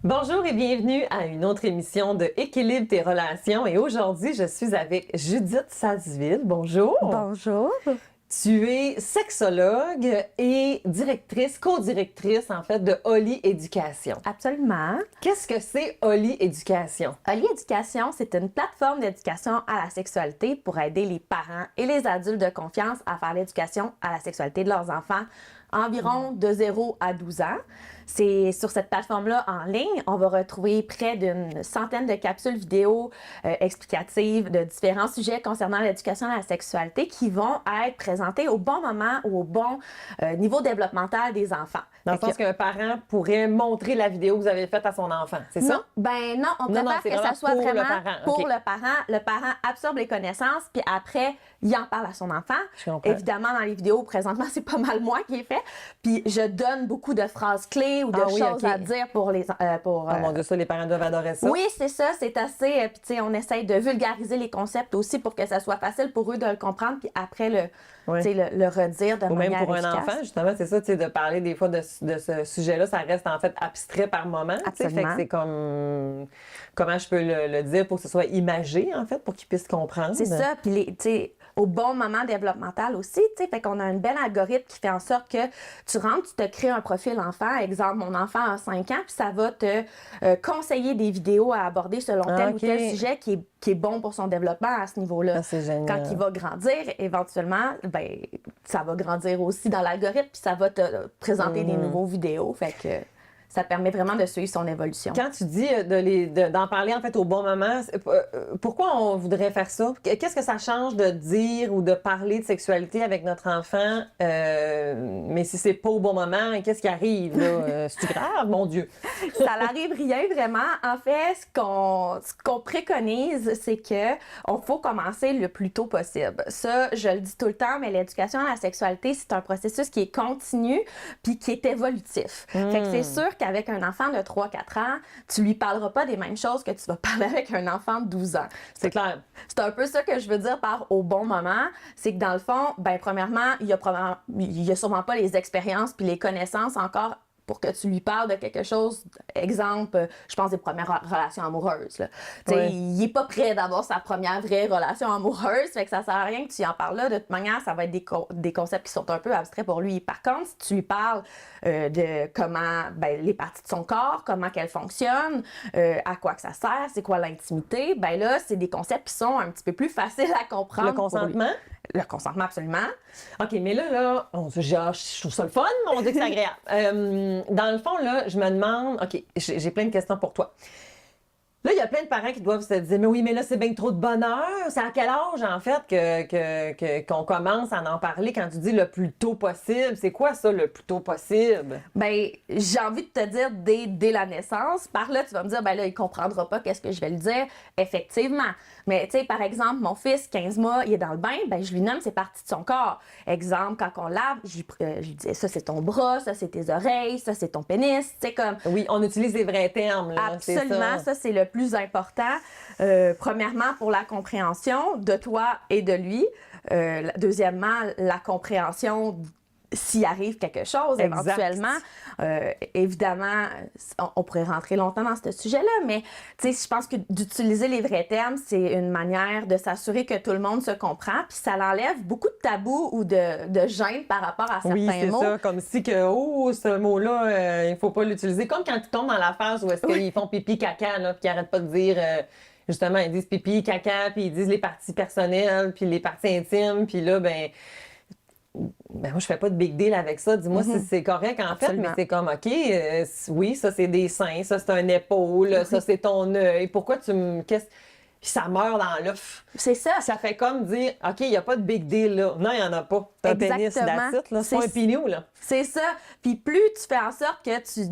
Bonjour et bienvenue à une autre émission de Équilibre tes relations. Et aujourd'hui, je suis avec Judith Salzville. Bonjour. Bonjour. Tu es sexologue et directrice, co-directrice en fait de Holly Éducation. Absolument. Qu'est-ce que c'est Holly Éducation? Holly Éducation, c'est une plateforme d'éducation à la sexualité pour aider les parents et les adultes de confiance à faire l'éducation à la sexualité de leurs enfants environ de 0 à 12 ans. C'est sur cette plateforme-là en ligne, on va retrouver près d'une centaine de capsules vidéo explicatives de différents sujets concernant l'éducation à la sexualité qui vont être présentées au bon moment ou au bon niveau développemental des enfants. Dans le sens qu'un parent pourrait montrer la vidéo que vous avez faite à son enfant, c'est ça? Ben non, on préfère que ça soit pour vraiment le parent. pour Okay. le parent. Le parent absorbe les connaissances, puis après, il en parle à son enfant. Je comprends. Évidemment, dans les vidéos, présentement, c'est pas mal moi qui ai fait. Puis je donne beaucoup de phrases clés ou de choses à dire pour les... Oh mon Dieu, ça, les parents doivent adorer ça. Oui, c'est ça, c'est assez... Puis tu sais, on essaye de vulgariser les concepts aussi pour que ça soit facile pour eux de le comprendre, puis après le redire de Ou même manière pour efficace. un enfant, justement, c'est ça, tu sais, de parler des fois de ce sujet-là, ça reste en fait abstrait par moment. Tu sais, fait Absolument. que c'est comme, comment je peux le dire pour que ce soit imagé, en fait, pour qu'ils puissent comprendre. C'est ça, puis tu sais, au bon moment développemental aussi, tu sais, fait qu'on a un bel algorithme qui fait en sorte que tu rentres, tu te crées un profil enfant, exemple, mon enfant a 5 ans, puis ça va te conseiller des vidéos à aborder selon tel ou tel sujet qui est bon pour son développement à ce niveau-là. Ah, c'est génial. Quand il va grandir, éventuellement, ben ça va grandir aussi dans l'algorithme, puis ça va te présenter des nouveaux vidéos, fait que ça permet vraiment de suivre son évolution. Quand tu dis d'en parler en fait au bon moment, pourquoi on voudrait faire ça? Qu'est-ce que ça change de dire ou de parler de sexualité avec notre enfant? Mais si c'est pas au bon moment, qu'est-ce qui arrive là? C'est grave, mon Dieu. Ça n'arrive rien vraiment. En fait, ce qu'on préconise, c'est que on faut commencer le plus tôt possible. Ça, je le dis tout le temps, mais l'éducation à la sexualité, c'est un processus qui est continu puis qui est évolutif. Fait que c'est sûr qu'avec un enfant de 3-4 ans, tu lui parleras pas des mêmes choses que tu vas parler avec un enfant de 12 ans. C'est clair. C'est un peu ça que je veux dire par au bon moment. C'est que dans le fond, ben premièrement, il y a sûrement pas les expériences puis les connaissances encore pour que tu lui parles de quelque chose. Exemple, je pense des premières relations amoureuses. Là. Ouais. Il est pas prêt d'avoir sa première vraie relation amoureuse, fait que ça sert à rien que tu en parles là. De toute manière, ça va être des concepts qui sont un peu abstraits pour lui. Par contre, si tu lui parles de comment les parties de son corps, comment qu'elles fonctionnent, à quoi que ça sert, c'est quoi l'intimité, ben là, c'est des concepts qui sont un petit peu plus faciles à comprendre. Le consentement? Le consentement, absolument. OK, mais là, je trouve ça le fun, mais on dit que c'est agréable. Dans le fond, là, je me demande, OK, j'ai plein de questions pour toi. Là, il y a plein de parents qui doivent se dire, mais oui, mais là, c'est bien trop de bonheur. C'est à quel âge, en fait, qu'on commence à en parler quand tu dis le plus tôt possible? C'est quoi ça, le plus tôt possible? Ben, j'ai envie de te dire dès la naissance. Par là, tu vas me dire, ben là, il comprendra pas qu'est-ce que je vais lui dire. Effectivement. Mais, tu sais, par exemple, mon fils, 15 mois, il est dans le bain, ben, je lui nomme ses parties de son corps. Exemple, quand on lave, je lui dis, ça, c'est ton bras, ça, c'est tes oreilles, ça, c'est ton pénis. Tu sais, comme. Oui, on utilise des vrais termes, là. Absolument, ça, c'est le plus important. Premièrement, pour la compréhension de toi et de lui. Deuxièmement, la compréhension s'il arrive quelque chose, exact. Éventuellement. Évidemment, on pourrait rentrer longtemps dans ce sujet-là, mais je pense que d'utiliser les vrais termes, c'est une manière de s'assurer que tout le monde se comprend, puis ça l'enlève beaucoup de tabous ou de gêne par rapport à certains mots. Oui, c'est ça, comme si que, ce mot-là, il faut pas l'utiliser. Comme quand tu tombes dans la phase où est-ce qu'ils font pipi, caca, là, puis qu'ils arrêtent pas de dire... justement, ils disent pipi, caca, puis ils disent les parties personnelles, puis les parties intimes, puis là, ben moi, je fais pas de big deal avec ça. Dis-moi si c'est correct, en Absolument. fait, mais c'est comme, OK, oui, ça, c'est des seins, ça, c'est un épaule, ça, c'est ton œil. Pourquoi tu me... Puis ça meurt dans l'œuf. C'est ça. Ça fait comme dire, OK, il n'y a pas de big deal, là. Non, il n'y en a pas. T'as un pénis, that's it, là. C'est pas un pignou, là. C'est ça. Puis plus tu fais en sorte que tu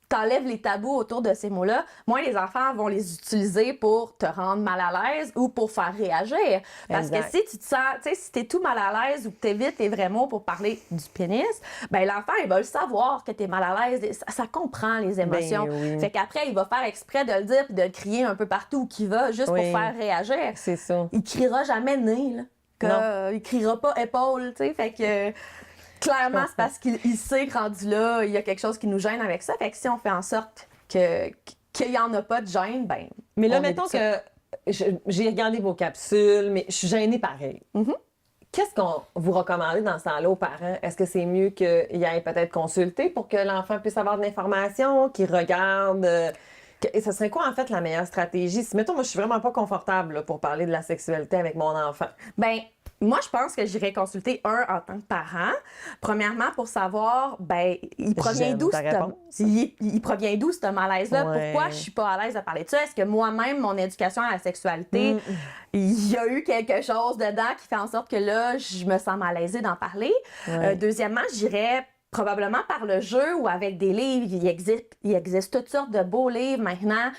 t'enlèves les tabous autour de ces mots-là, moins les enfants vont les utiliser pour te rendre mal à l'aise ou pour faire réagir. Parce exact. que si tu te sens, tu sais, si t'es tout mal à l'aise ou que t'évites les vrais mots pour parler du pénis, ben l'enfant, il va le savoir que t'es mal à l'aise. Ça comprend les émotions. Ben oui. Fait qu'après, il va faire exprès de le dire puis de le crier un peu partout où qu'il va, juste Oui. pour faire réagir. C'est ça. Il criera jamais nez, là. Il criera pas épaule, tu sais. Fait que... Clairement, c'est parce qu'il sait que rendu là, il y a quelque chose qui nous gêne avec ça. Fait que si on fait en sorte qu'il n'y en a pas de gêne, ben. Mais là, on mettons évite ça. que j'ai regardé vos capsules, mais je suis gênée pareil. Qu'est-ce qu'on vous recommandez dans ce temps-là aux parents? Est-ce que c'est mieux qu'ils aillent peut-être consulter pour que l'enfant puisse avoir de l'information, qu'il regarde? Et ce serait quoi, en fait, la meilleure stratégie? Si, mettons, moi, je suis vraiment pas confortable là, pour parler de la sexualité avec mon enfant. Ben, moi, je pense que j'irais consulter en tant que parent. Premièrement, pour savoir, ben, il provient J'aime d'où ta réponse. il provient d'où ce malaise-là? Ouais. Pourquoi je suis pas à l'aise de parler de ça? Est-ce que moi-même, mon éducation à la sexualité, il y a eu quelque chose dedans qui fait en sorte que là, je me sens malaisée d'en parler? Ouais. Deuxièmement, j'irais probablement par le jeu ou avec des livres. Il existe toutes sortes de beaux livres maintenant,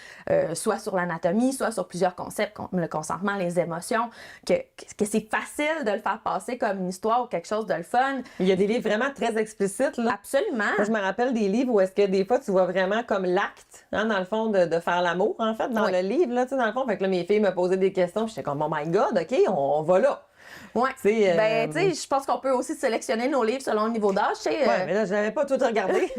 soit sur l'anatomie, soit sur plusieurs concepts, comme le consentement, les émotions, que c'est facile de le faire passer comme une histoire ou quelque chose de le fun. Il y a des livres vraiment très explicites, là. Absolument. Moi, je me rappelle des livres où est-ce que des fois, tu vois vraiment comme l'acte, hein, dans le fond, de faire l'amour, en fait, dans Oui. le livre, là, tu sais, dans le fond. Fait que là, mes filles me posaient des questions, puis j'étais comme, oh my God, OK, on va là. Ouais. C'est, Ben, tu sais, je pense qu'on peut aussi sélectionner nos livres selon le niveau d'âge, tu sais. Ouais, mais là, je n'avais pas tout regardé.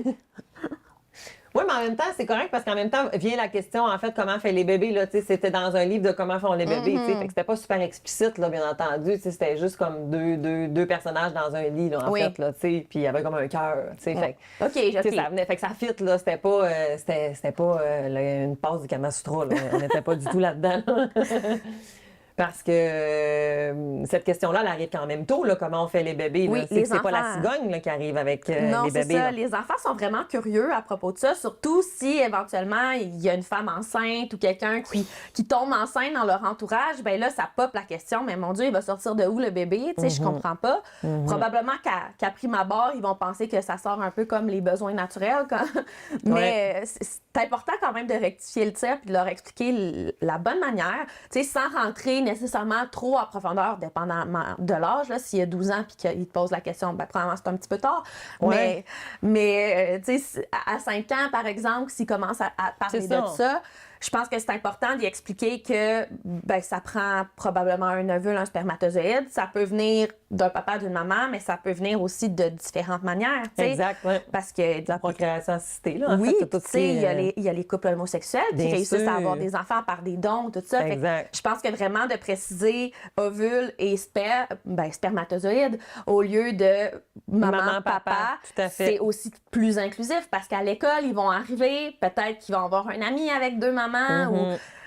Oui, mais en même temps, c'est correct parce qu'en même temps, vient la question, en fait, comment fait les bébés, là, tu sais, c'était dans un livre de comment font les bébés, tu sais, fait que c'était pas super explicite, là, bien entendu, tu sais, c'était juste comme deux personnages dans un lit, là, en Oui. fait, là, tu sais, puis il y avait comme un cœur, tu sais, fait que, OK, tu sais, OK. ça venait, fait que ça fit, là, c'était pas, une passe du Kama Sutra, là, on n'était pas du tout là-dedans, là. Parce que cette question-là, elle arrive quand même tôt, là, comment on fait les bébés. Oui, Là. les C'est pas la enfants. cigogne là, qui arrive avec Non, les c'est bébés. ça. là. Les enfants sont vraiment curieux à propos de ça, surtout si éventuellement il y a une femme enceinte ou quelqu'un qui tombe enceinte dans leur entourage. Ben là, ça pop la question. Mais mon Dieu, il va sortir de où le bébé? Tu sais, je comprends pas. Probablement qu'à prime abord, ils vont penser que ça sort un peu comme les besoins naturels. Mais c'est important quand même de rectifier le tir puis de leur expliquer la bonne manière, tu sais, sans rentrer nécessairement trop en profondeur, dépendamment de l'âge. Là, s'il y a 12 ans puis qu'il te pose la question, ben probablement c'est un petit peu tard. Ouais. Mais tu sais, à 5 ans, par exemple, s'il commence à parler C'est de ça. ça, je pense que c'est important d'y expliquer que ben, ça prend probablement un ovule, un spermatozoïde. Ça peut venir d'un papa, d'une maman, mais ça peut venir aussi de différentes manières. Tu sais. Exact, ouais. Parce que La procréation assistée, là. En oui, fait, tout tu sais, il y a les couples homosexuels qui Bien réussissent sûr. à avoir des enfants par des dons, tout ça. Fait que Exact. je pense que vraiment de préciser ovule et spermatozoïde au lieu de maman, papa, tout à fait. c'est aussi plus inclusif parce qu'à l'école, ils vont arriver, peut-être qu'ils vont avoir un ami avec deux mamans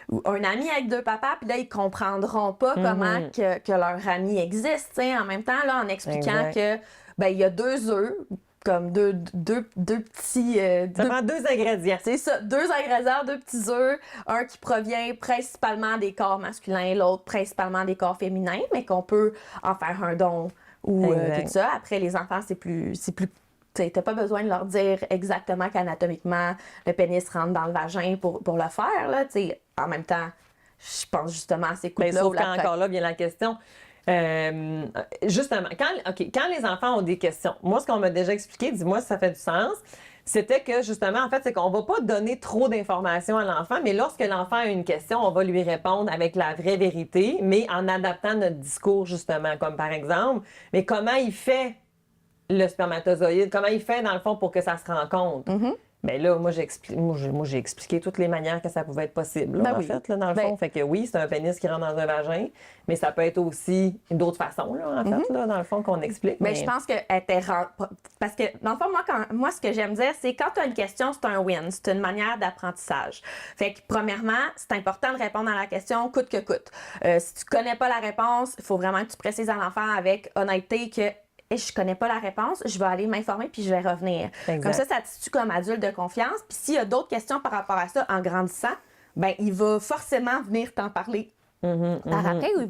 ou un ami avec deux papas, puis là, ils comprendront pas comment que leur ami existe, tu sais, en même temps, là, en expliquant Exact. que, ben, il y a deux œufs, comme deux petits... Ça deux- prend 2 ingrédients. c'est ça, deux ingrédients, deux petits œufs, un qui provient principalement des corps masculins, l'autre principalement des corps féminins, mais qu'on peut en faire un don ou Exact. tout ça. Après, les enfants, c'est plus t'as pas besoin de leur dire exactement qu'anatomiquement, le pénis rentre dans le vagin pour le faire, là, tu sais. En même temps, je pense justement à ces Ben, couples-là sauf où la qu'encore là vient la question. Justement, quand les enfants ont des questions, moi, ce qu'on m'a déjà expliqué, dis-moi si ça fait du sens, c'était que justement, en fait, c'est qu'on va pas donner trop d'informations à l'enfant, mais lorsque l'enfant a une question, on va lui répondre avec la vraie vérité, mais en adaptant notre discours, justement, comme par exemple, mais comment il fait le spermatozoïde, comment il fait, dans le fond, pour que ça se rencontre? Bien là, moi, j'ai expliqué toutes les manières que ça pouvait être possible, là, Ben en oui. fait, là, dans le Ben- fond. Fait que oui, c'est un pénis qui rentre dans un vagin, mais ça peut être aussi d'autres façons, là, en fait, là, dans le fond, qu'on explique. Mais je pense qu'elle était parce que, dans le fond, moi, ce que j'aime dire, c'est quand tu as une question, c'est un win. C'est une manière d'apprentissage. Fait que, premièrement, c'est important de répondre à la question coûte que coûte. Si tu connais pas la réponse, il faut vraiment que tu précises à l'enfant avec honnêteté que je connais pas la réponse, je vais aller m'informer puis je vais revenir. Exact. Comme ça te situe comme adulte de confiance. Puis s'il y a d'autres questions par rapport à ça en grandissant, ben il va forcément venir t'en parler par après ou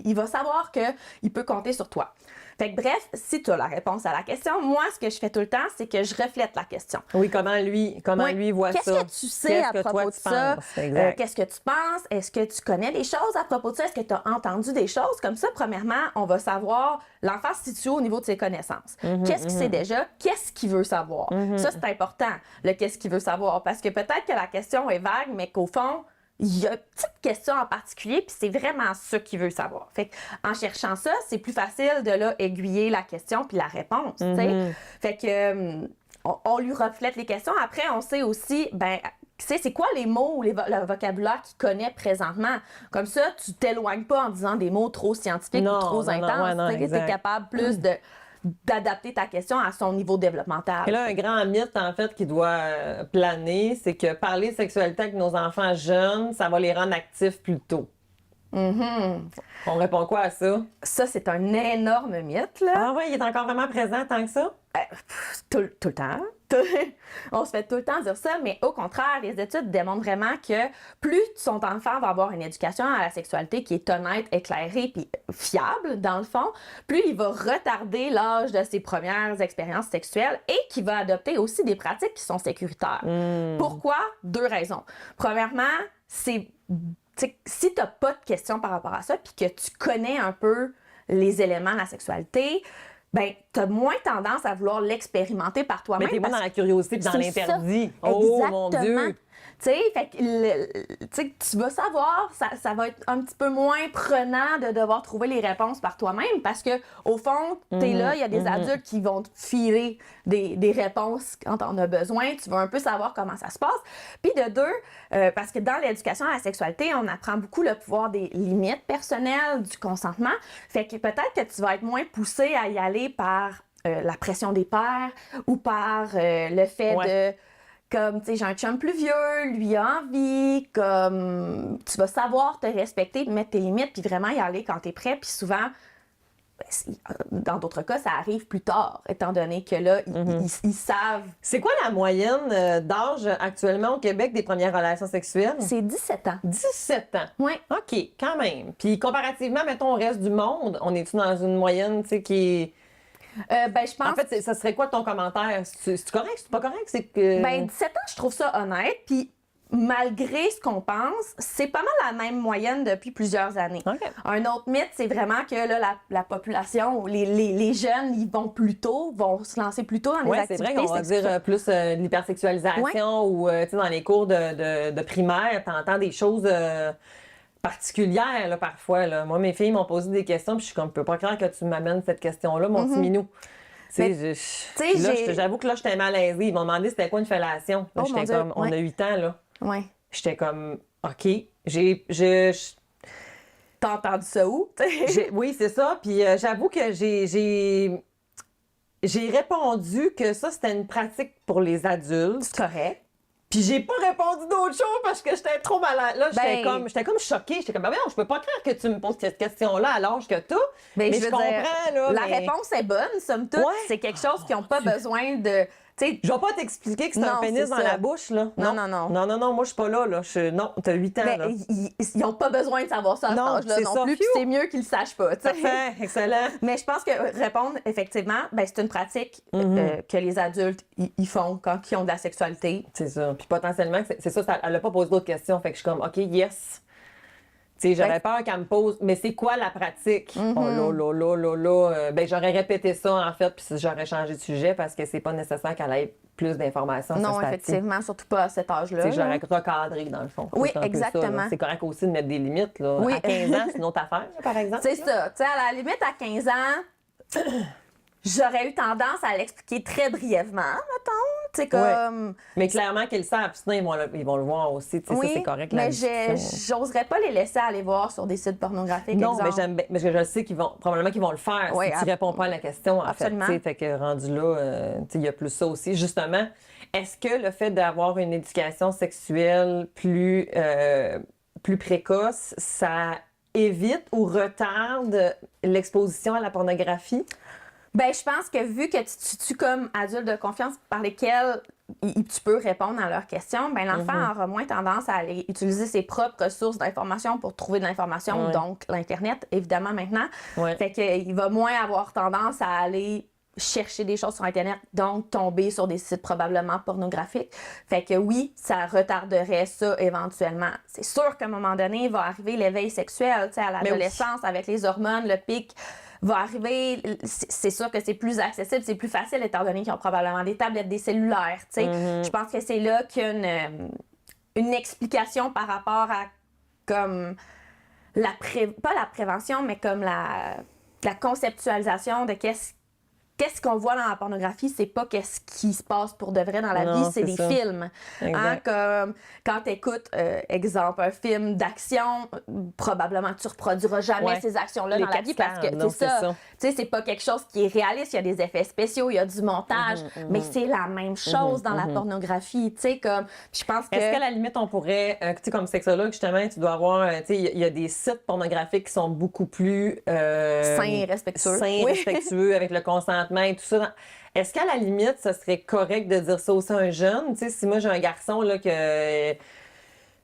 il va savoir qu'il peut compter sur toi. Fait que bref, si tu as la réponse à la question, moi, ce que je fais tout le temps, c'est que je reflète la question. Oui, comment lui voit Qu'est-ce ça? que tu sais Qu'est-ce à que propos toi, de tu ça? penses? Exact. Qu'est-ce que tu penses? Est-ce que tu connais des choses à propos de ça? Est-ce que tu as entendu des choses? Comme ça, premièrement, on va savoir l'enfant se situe au niveau de ses connaissances. Qu'est-ce qu'il sait déjà? Qu'est-ce qu'il veut savoir? Ça, c'est important, le qu'est-ce qu'il veut savoir. Parce que peut-être que la question est vague, mais qu'au fond, il y a une petite question en particulier, puis c'est vraiment ça qu'il veut savoir. Fait en cherchant ça, c'est plus facile de là aiguiller la question puis la réponse, tu sais. Fait que on lui reflète les questions. Après, on sait aussi, c'est quoi les mots ou le vocabulaire qu'il connaît présentement. Comme ça, tu t'éloignes pas en disant des mots trop scientifiques ou trop intenses. Tu es capable plus d'adapter ta question à son niveau développemental. Et là, un grand mythe, en fait, qui doit planer, c'est que parler de sexualité avec nos enfants jeunes, ça va les rendre actifs plus tôt. On répond quoi à ça? Ça, c'est un énorme mythe, là. Ah oui, il est encore vraiment présent tant que ça? Tout le temps. On se fait tout le temps dire ça, mais au contraire, les études démontrent vraiment que plus son enfant va avoir une éducation à la sexualité qui est honnête, éclairée puis fiable, dans le fond, plus il va retarder l'âge de ses premières expériences sexuelles et qu'il va adopter aussi des pratiques qui sont sécuritaires. Pourquoi? 2 raisons. Premièrement, si tu n'as pas de questions par rapport à ça puis que tu connais un peu les éléments de la sexualité, tu as moins tendance à vouloir l'expérimenter par toi-même. Mais t'es moins dans la curiosité et dans l'interdit. Ça. Oh, mon Dieu! Tu sais, tu vas savoir, ça va être un petit peu moins prenant de devoir trouver les réponses par toi-même parce que au fond, t'es là, il y a des adultes qui vont te filer des réponses quand t'en as besoin. Tu vas un peu savoir comment ça se passe. Puis de 2, parce que dans l'éducation à la sexualité, on apprend beaucoup le pouvoir des limites personnelles, du consentement. Fait que peut-être que tu vas être moins poussé à y aller par la pression des pairs ou par le fait de... Comme, tu sais, j'ai un chum plus vieux, lui a envie, comme, tu vas savoir te respecter, mettre tes limites, puis vraiment y aller quand t'es prêt. Puis souvent, dans d'autres cas, ça arrive plus tard, étant donné que là, ils savent. C'est quoi la moyenne d'âge actuellement au Québec des premières relations sexuelles? C'est 17 ans. 17 ans? Oui. OK, quand même. Puis comparativement, mettons, au reste du monde, on est-tu dans une moyenne, tu sais, qui est... je pense... En fait, ça serait quoi ton commentaire? C'est correct? C'est pas correct? C'est que... 17 ans, je trouve ça honnête. Puis malgré ce qu'on pense, c'est pas mal la même moyenne depuis plusieurs années. Okay. Un autre mythe, c'est vraiment que là, la population, les jeunes, ils vont plus tôt, vont se lancer plus tôt dans les activités. C'est vrai qu'on va dire plus l'hypersexualisation ou tu sais, dans les cours de primaire, t'entends des choses... particulière, là, parfois. Là. Moi, mes filles m'ont posé des questions, puis je suis comme, je peux pas croire que tu m'amènes cette question-là, mon petit minou. J'avoue que là, j'étais malaisée. Ils m'ont demandé c'était quoi une fellation. Là, j'étais comme, on a 8 ans, là. Ouais. J'étais comme, OK. T'as entendu ça où? Oui, c'est ça. Puis j'avoue que j'ai répondu que ça, c'était une pratique pour les adultes. C'est correct. Puis j'ai pas répondu d'autre chose parce que j'étais trop malade. Là, j'étais comme choquée. J'étais comme, je peux pas croire que tu me poses cette question-là à l'âge que t'as. Mais je comprends, là. La réponse est bonne, somme toute. Ouais. C'est quelque chose qui n'ont pas besoin de... Je vais pas t'expliquer que c'est un pénis dans la bouche, là. Non. Non, moi, je suis pas là. Non, t'as 8 ans, là. Ils n'ont pas besoin de savoir ça à cet âge-là non plus. Puis c'est mieux qu'ils le sachent pas. Parfait, excellent. Mais je pense que répondre, effectivement, c'est une pratique que les adultes ils font quand ils ont de la sexualité. C'est ça. Puis potentiellement, c'est ça, elle a pas posé d'autres questions. Fait que je suis comme, OK, yes. Tu sais, j'aurais peur qu'elle me pose, mais c'est quoi la pratique? Oh là. J'aurais répété ça, en fait, puis j'aurais changé de sujet parce que c'est pas nécessaire qu'elle ait plus d'informations. Non, effectivement, surtout pas à cet âge-là. J'aurais recadré, dans le fond. Oui, exactement. C'est correct aussi de mettre des limites, là. Oui. À 15 ans, c'est une autre affaire, là, par exemple. C'est ça. Tu sais, à la limite, à 15 ans, j'aurais eu tendance à l'expliquer très brièvement, mettons. Tu sais, comme... Ouais. Mais clairement qu'ils le savent, sinon ils vont le voir aussi. Oui, ça, c'est correct. Mais j'oserais pas les laisser aller voir sur des sites pornographiques. Non, exemple. mais j'aime bien. Parce que je sais probablement qu'ils vont le faire si tu réponds pas à la question. Absolument. En fait, fait que rendu là, il y a plus ça aussi. Justement, est-ce que le fait d'avoir une éducation sexuelle plus précoce, ça évite ou retarde l'exposition à la pornographie? Je pense que vu que tu te situes comme adulte de confiance par lesquels tu peux répondre à leurs questions, l'enfant aura moins tendance à aller utiliser ses propres sources d'information pour trouver de l'information, donc l'Internet, évidemment, maintenant. Ouais. Fait qu'il va moins avoir tendance à aller chercher des choses sur Internet, donc tomber sur des sites probablement pornographiques. Fait que oui, ça retarderait ça éventuellement. C'est sûr qu'à un moment donné, il va arriver l'éveil sexuel, tu sais, à l'adolescence, avec les hormones, le pic va arriver, c'est sûr que c'est plus accessible, c'est plus facile étant donné qu'ils ont probablement des tablettes, des cellulaires, tu sais. Je pense que c'est là qu'il y a une explication par rapport à comme pas la prévention, mais comme la conceptualisation de qu'est-ce qu'on voit dans la pornographie, c'est pas qu'est-ce qui se passe pour de vrai dans la vie, c'est des films. Hein, comme quand tu écoutes, exemple, un film d'action, probablement tu reproduiras jamais ces actions-là dans la vie parce que c'est ça. Tu sais, c'est pas quelque chose qui est réaliste. Il y a des effets spéciaux, il y a du montage, mais c'est la même chose dans la pornographie. Tu sais, comme, je pense que... Est-ce qu'à la limite, on pourrait, tu sais, comme sexologue, justement, tu dois avoir, tu sais, il y a des sites pornographiques qui sont beaucoup plus... sains et respectueux. Avec le consentement et tout ça. Est-ce qu'à la limite, ça serait correct de dire ça aussi à un jeune? Tu sais, si moi, j'ai un garçon, là, que...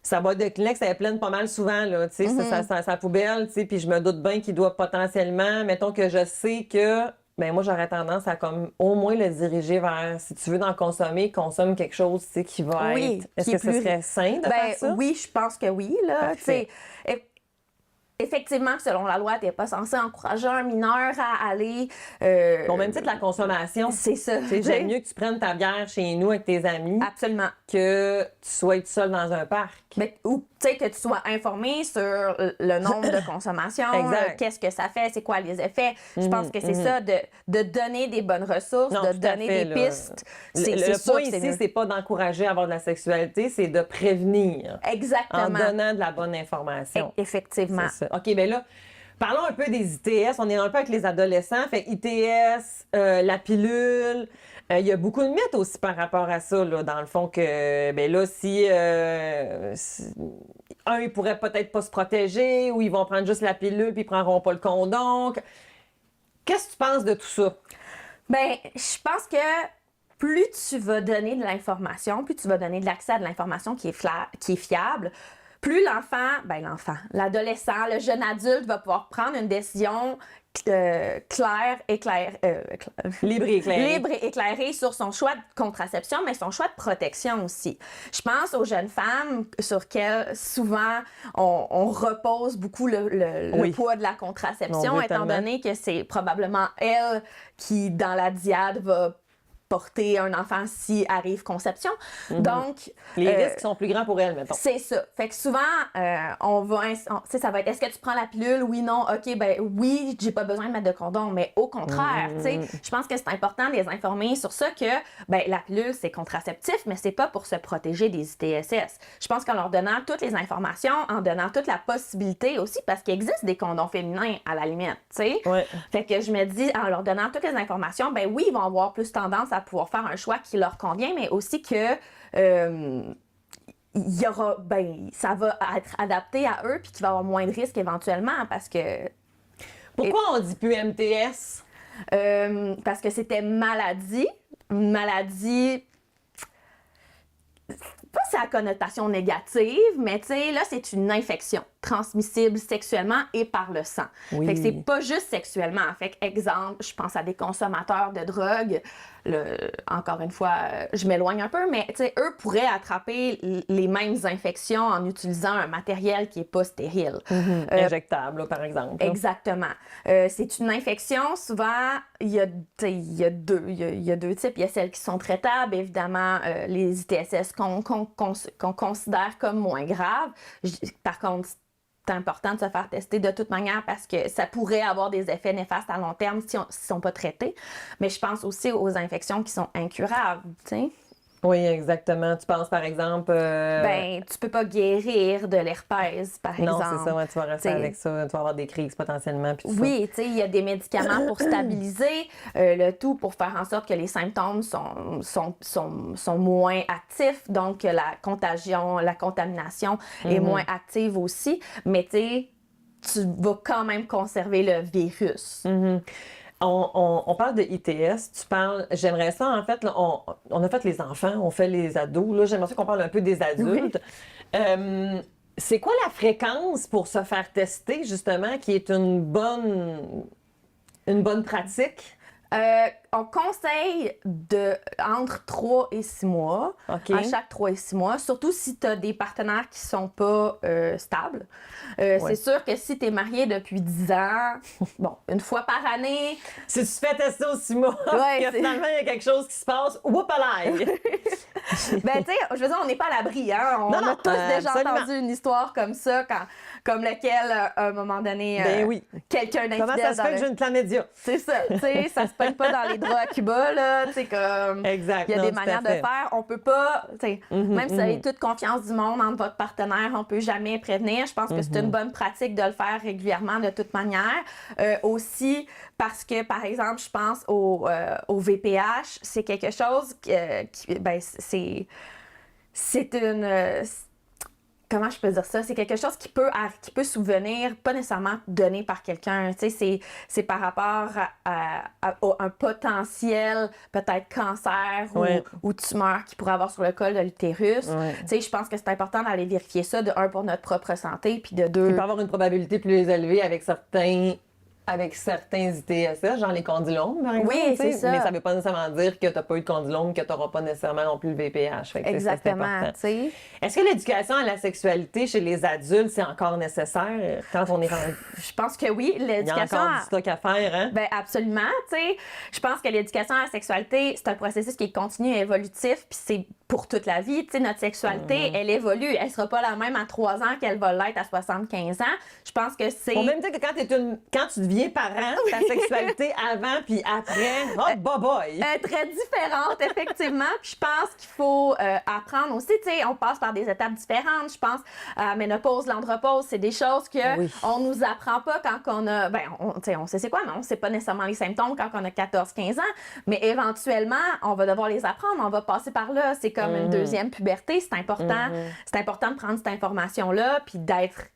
sa boîte de Kleenex, elle est pleine pas mal souvent, là, tu sais, sa poubelle, tu sais, puis je me doute bien qu'il doit potentiellement, mettons que je sais que, ben moi, j'aurais tendance à comme au moins le diriger vers, si tu veux en consommer, consomme quelque chose, tu sais, qui va être... Est-ce que ce serait sain de faire ça? Oui, je pense que oui, là, tu sais. Effectivement, selon la loi, tu n'es pas censé encourager un mineur à aller... Au même titre, la consommation. C'est ça. J'aime mieux que tu prennes ta bière chez nous avec tes amis. Absolument. Que tu sois tout seul dans un parc. Ou tu sais, que tu sois informé sur le nombre de consommation, qu'est-ce que ça fait, c'est quoi les effets. Je pense que c'est ça, de donner des bonnes ressources, de donner des pistes. Le point ici, c'est pas d'encourager à avoir de la sexualité, c'est de prévenir. Exactement. En donnant de la bonne information. Effectivement. OK, bien là, parlons un peu des ITS. On est un peu avec les adolescents. Fait ITS, la pilule. Il y a beaucoup de mythes aussi par rapport à ça, là, dans le fond, que, ben là, si ils pourraient peut-être pas se protéger ou ils vont prendre juste la pilule puis ils prendront pas le condom. Qu'est-ce que tu penses de tout ça? Ben, je pense que plus tu vas donner de l'information, plus tu vas donner de l'accès à de l'information qui est fiable, plus l'adolescent, le jeune adulte va pouvoir prendre une décision libre et éclairée sur son choix de contraception, mais son choix de protection aussi. Je pense aux jeunes femmes sur lesquelles souvent on repose beaucoup le poids de la contraception, étant donné que c'est probablement elle qui, dans la diade, va porter un enfant si arrive conception. Donc... Les risques sont plus grands pour elle, mettons. C'est ça. Fait que souvent, ça va être, est-ce que tu prends la pilule? Oui, non. OK, ben oui, j'ai pas besoin de mettre de condom. Mais au contraire, tu sais, je pense que c'est important de les informer sur ça que, ben la pilule, c'est contraceptif, mais c'est pas pour se protéger des ITSS. Je pense qu'en leur donnant toutes les informations, en donnant toute la possibilité aussi, parce qu'il existe des condoms féminins à la limite, tu sais. Ouais. Fait que je me dis, en leur donnant toutes les informations, ben oui, ils vont avoir plus tendance à pouvoir faire un choix qui leur convient, mais aussi que il y aura, ça va être adapté à eux puis qu'il va y avoir moins de risques éventuellement parce que... Pourquoi on dit plus MTS? Parce que c'était maladie. Pas c'est à connotation négative, mais tu sais, là, c'est une infection transmissible sexuellement et par le sang. Fait que c'est pas juste sexuellement. Fait que, exemple, je pense à des consommateurs de drogue. Encore une fois, je m'éloigne un peu, mais tu sais, eux pourraient attraper les mêmes infections en utilisant un matériel qui est pas stérile. Injectable, là, par exemple. Exactement. C'est une infection, souvent, il y a deux types. Il y a celles qui sont traitables, évidemment, les ITSS qu'on considère comme moins graves. Par contre, c'est important de se faire tester de toute manière parce que ça pourrait avoir des effets néfastes à long terme si ils ne sont pas traités. Mais je pense aussi aux infections qui sont incurables, tu sais. Oui, exactement. Tu penses, par exemple... tu peux pas guérir de l'herpès, par exemple. Non, c'est ça. Ouais, tu vas rester avec ça. Tu vas avoir des crises potentiellement. Puis oui, tu sais, il y a des médicaments pour stabiliser le tout pour faire en sorte que les symptômes sont moins actifs. Donc, la contamination est moins active aussi. Mais tu sais, tu vas quand même conserver le virus. On parle de ITS, j'aimerais ça, en fait, là, on a fait les enfants, on fait les ados, là, j'aimerais ça qu'on parle un peu des adultes. Oui. C'est quoi la fréquence pour se faire tester, justement, qui est une bonne pratique? On conseille entre 3 et 6 mois, à chaque 3 et 6 mois, surtout si tu as des partenaires qui sont pas stables. C'est sûr que si tu es marié depuis 10 ans, une fois par année... Si tu te fais tester aux 6 mois, finalement, il y a quelque chose qui se passe, whoop-a-laï! Tu sais, je veux dire, on n'est pas à l'abri, hein? On a tous déjà entendu une histoire comme ça, comme laquelle, à un moment donné, quelqu'un d'infidèle... Comment ça se fait que j'ai une chlamydia? C'est ça, tu sais, ça se pogne pas dans les bras à Cuba, là, tu sais, comme... Exact. Il y a Non, des tout à manières de fait. faire. On peut pas, tu sais, même si vous avez toute confiance du monde entre votre partenaire, on peut jamais prévenir. Je pense que c'est une bonne pratique de le faire régulièrement de toute manière. Aussi, parce que, par exemple, je pense au VPH, c'est quelque chose ben, c'est une... Comment je peux dire ça? C'est quelque chose qui peut souvenir, pas nécessairement donné par quelqu'un. Tu sais, c'est par rapport à un potentiel, peut-être cancer Ouais. ou tumeur qu'il pourrait avoir sur le col de l'utérus. Ouais. Tu sais, je pense que c'est important d'aller vérifier ça, de un, pour notre propre santé, puis de deux... Il peut avoir une probabilité plus élevée avec certains ITSS, genre les condylomes, par exemple. Oui, tu sais. c'est ça. Mais ça ne veut pas nécessairement dire que tu n'as pas eu de condylome, que tu n'auras pas nécessairement non plus le VPH. Fait que, tu sais, c'est Exactement, important. tu sais. Est-ce que l'éducation à la sexualité chez les adultes, c'est encore nécessaire quand on est rendu... Je pense que oui, Il y a l'éducation... encore du stock à faire, hein? Ben absolument, tu sais. Je pense que l'éducation à la sexualité, c'est un processus qui est continu et évolutif, puis c'est pour toute la vie. Tu sais, notre sexualité, elle évolue. Elle sera pas la même à 3 ans qu'elle va l'être à 75 ans. Je pense que c'est... Pour même dire que quand tu deviens parent, ta sexualité avant puis après, oh, bye-bye! Très différente, effectivement. Puis je pense qu'il faut apprendre aussi, tu sais, on passe par des étapes différentes. Je pense ménopause, l'andropause, c'est des choses que Oui. on nous apprend pas quand on a, ben, tu sais, on sait c'est quoi, mais on sait pas nécessairement les symptômes quand on a 14-15 ans. Mais éventuellement, on va devoir les apprendre, on va passer par là. C'est comme une deuxième puberté. C'est important de prendre cette information-là puis d'être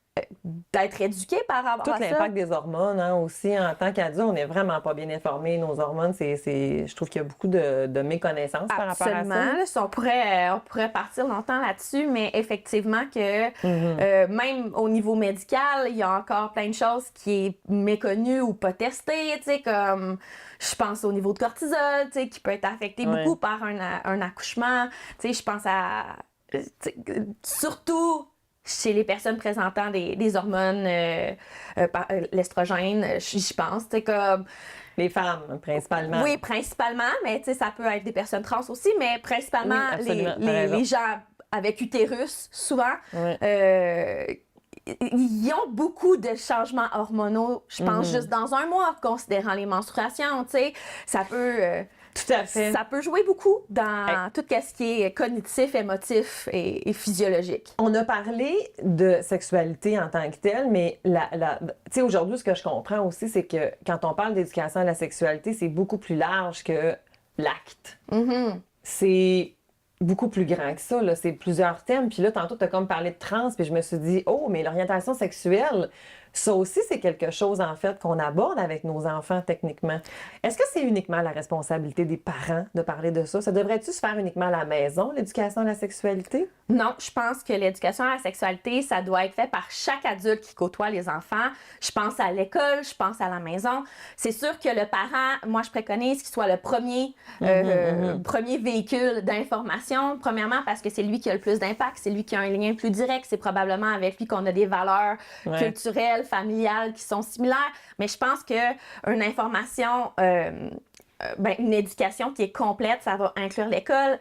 éduqué par rapport Tout à ça. l'impact des hormones, hein, aussi, en tant qu'adulte, on n'est vraiment pas bien informé. Nos hormones, je trouve qu'il y a beaucoup de méconnaissances par rapport à ça. Absolument. Là, on pourrait partir longtemps là-dessus, mais effectivement que même au niveau médical, il y a encore plein de choses qui est méconnues ou pas testées, tu sais, comme je pense au niveau de cortisol, tu sais, qui peut être affecté beaucoup par un accouchement. Tu sais, je pense à surtout chez les personnes présentant des hormones, l'estrogène, je pense. C'est comme... Les femmes, principalement. Oui, principalement, mais ça peut être des personnes trans aussi, mais principalement Oui, absolument, t'as raison. les gens avec utérus, souvent, Oui. ils ont beaucoup de changements hormonaux, je pense, juste dans un mois, considérant les menstruations, tu sais. Ça peut... Tout à fait. Ça peut jouer beaucoup dans tout ce qui est cognitif, émotif et physiologique. On a parlé de sexualité en tant que telle, mais tu sais, aujourd'hui, ce que je comprends aussi, c'est que quand on parle d'éducation à la sexualité, c'est beaucoup plus large que l'acte. C'est beaucoup plus grand que ça, là. C'est plusieurs thèmes. Puis là, tantôt, tu as comme parlé de trans, puis je me suis dit, oh, mais l'orientation sexuelle, ça aussi, c'est quelque chose, en fait, qu'on aborde avec nos enfants, techniquement. Est-ce que c'est uniquement la responsabilité des parents de parler de ça? Ça devrait-tu se faire uniquement à la maison, l'éducation à la sexualité? Non, je pense que l'éducation à la sexualité, ça doit être fait par chaque adulte qui côtoie les enfants. Je pense à l'école, je pense à la maison. C'est sûr que le parent, moi, je préconise qu'il soit le premier véhicule d'information. Premièrement, parce que c'est lui qui a le plus d'impact, c'est lui qui a un lien plus direct, c'est probablement avec lui qu'on a des valeurs culturelles, familiales qui sont similaires. Mais je pense qu'une information... une éducation qui est complète, ça va inclure l'école.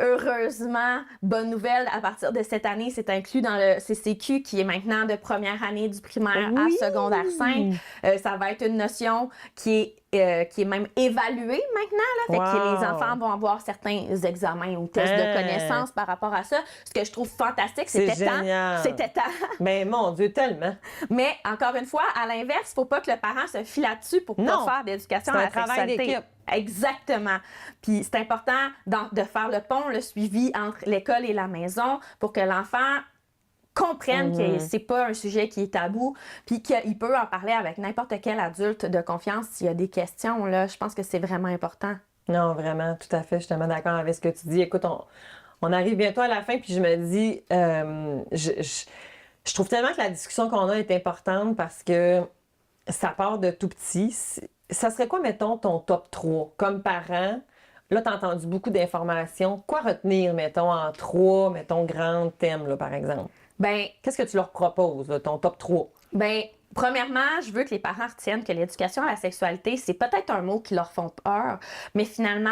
Heureusement, bonne nouvelle, à partir de cette année, c'est inclus dans le CCQ qui est maintenant de première année du primaire à secondaire 5. Ça va être une notion qui est même évaluée maintenant. Là, fait que les enfants vont avoir certains examens ou tests de connaissances par rapport à ça. Ce que je trouve fantastique, c'était temps. Mais mon Dieu, tellement! Mais encore une fois, à l'inverse, il ne faut pas que le parent se fie là-dessus pour pas faire d'éducation à la sexualité. Exactement. Puis c'est important de faire le pont, le suivi entre l'école et la maison pour que l'enfant comprenne que c'est pas un sujet qui est tabou, puis qu'il peut en parler avec n'importe quel adulte de confiance s'il y a des questions. Là, je pense que c'est vraiment important. Non, vraiment, tout à fait. Je suis tellement d'accord avec ce que tu dis. Écoute, on arrive bientôt à la fin, puis je me dis, je trouve tellement que la discussion qu'on a est importante parce que ça part de tout petit. Ça serait quoi, mettons, ton top 3 comme parent? Là, tu as entendu beaucoup d'informations. Quoi retenir, mettons, en 3, mettons, grands thèmes, là, par exemple? Ben, qu'est-ce que tu leur proposes, là, ton top 3? Ben, Premièrement, je veux que les parents retiennent que l'éducation à la sexualité, c'est peut-être un mot qui leur font peur, mais finalement,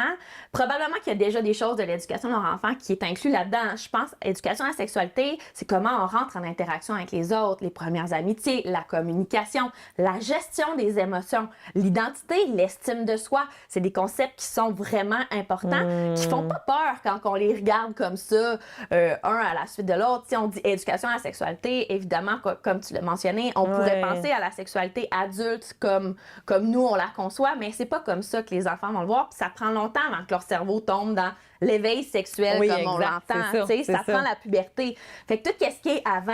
probablement qu'il y a déjà des choses de l'éducation de leur enfant qui est inclus là-dedans. Je pense, éducation à la sexualité, c'est comment on rentre en interaction avec les autres, les premières amitiés, la communication, la gestion des émotions, l'identité, l'estime de soi. C'est des concepts qui sont vraiment importants, qui font pas peur quand on les regarde comme ça, un à la suite de l'autre. Si on dit éducation à la sexualité, évidemment, comme tu l'as mentionné, on pourrait penser à la sexualité adulte comme nous, on la conçoit, mais c'est pas comme ça que les enfants vont le voir. Puis ça prend longtemps avant que leur cerveau tombe dans l'éveil sexuel comme on l'entend. Ça prend la puberté. Fait que tout ce qui est avant,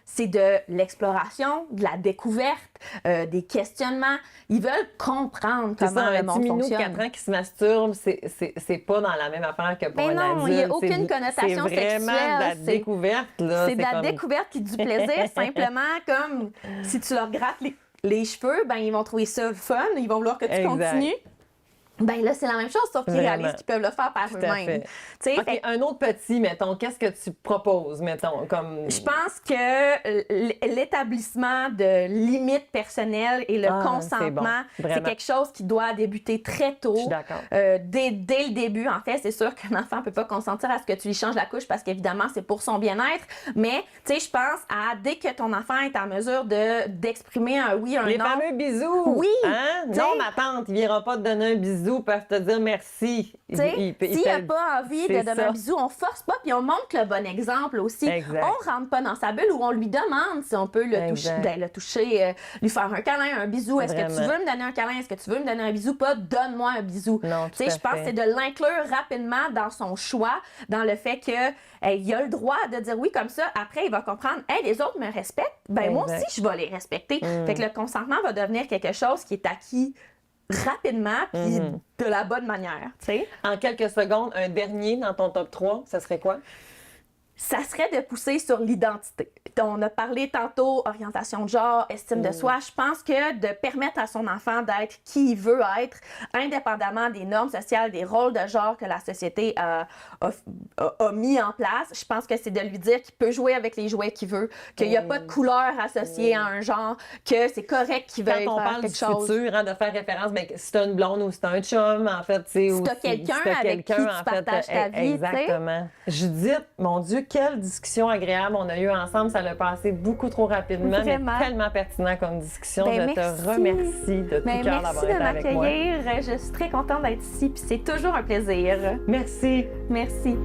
c'est de l'exploration, de la découverte, des questionnements. Ils veulent comprendre comment le monde fonctionne. Un petit minou de 4 ans qui se masturbe, c'est pas dans la même affaire que pour un adulte. Non, il n'y a aucune connotation sexuelle. C'est vraiment de la découverte. C'est de la découverte puis du plaisir. Simplement comme si tu leur grattes les cheveux, ben ils vont trouver ça fun, ils vont vouloir que tu continues. Ben là, c'est la même chose, sauf qu'ils réalisent qu'ils peuvent le faire par eux-mêmes. OK, un autre petit, mettons, qu'est-ce que tu proposes, mettons, comme... Je pense que l'établissement de limites personnelles et le consentement, c'est quelque chose qui doit débuter très tôt. Je suis d'accord. Dès le début, en fait, c'est sûr qu'un enfant ne peut pas consentir à ce que tu lui changes la couche parce qu'évidemment, c'est pour son bien-être. Mais, tu sais, je pense à dès que ton enfant est en mesure d'exprimer un oui, un non. Les fameux bisous! Oui! Hein? Non, ma tante, il ne viendra pas te donner un bisou, peuvent te dire merci. S'il n'a pas envie de donner un bisou, on force pas, puis on montre le bon exemple aussi. Exact. On rentre pas dans sa bulle où on lui demande si on peut le toucher, lui faire un câlin, un bisou. Est-ce que tu veux me donner un câlin? Est-ce que tu veux me donner un bisou? Pas donne-moi un bisou. Non, je pense que c'est de l'inclure rapidement dans son choix, dans le fait que il a le droit de dire oui comme ça. Après, il va comprendre, les autres me respectent, ben moi aussi, je vais les respecter. Fait que le consentement va devenir quelque chose qui est acquis rapidement puis de la bonne manière, tu sais. En quelques secondes, un dernier dans ton top 3, ça serait quoi? Ça serait de pousser sur l'identité. On a parlé tantôt orientation de genre, estime de soi. Je pense que de permettre à son enfant d'être qui il veut être, indépendamment des normes sociales, des rôles de genre que la société a mis en place, je pense que c'est de lui dire qu'il peut jouer avec les jouets qu'il veut, qu'il n'y a pas de couleur associée à un genre, que c'est correct qu'il veuille faire quelque chose. Quand on parle du futur, de faire référence, ben, si t'as une blonde ou si t'as un chum, en fait, tu sais, si t'as quelqu'un avec qui tu partages ta vie, exactement. Judith, mon Dieu, quelle discussion agréable on a eue ensemble. Ça l'a passé beaucoup trop rapidement, vraiment. Mais tellement pertinent comme discussion. Ben, je te remercie de tout cœur d'avoir été avec moi. Merci de m'accueillir. Je suis très contente d'être ici, puis c'est toujours un plaisir. Merci. Merci.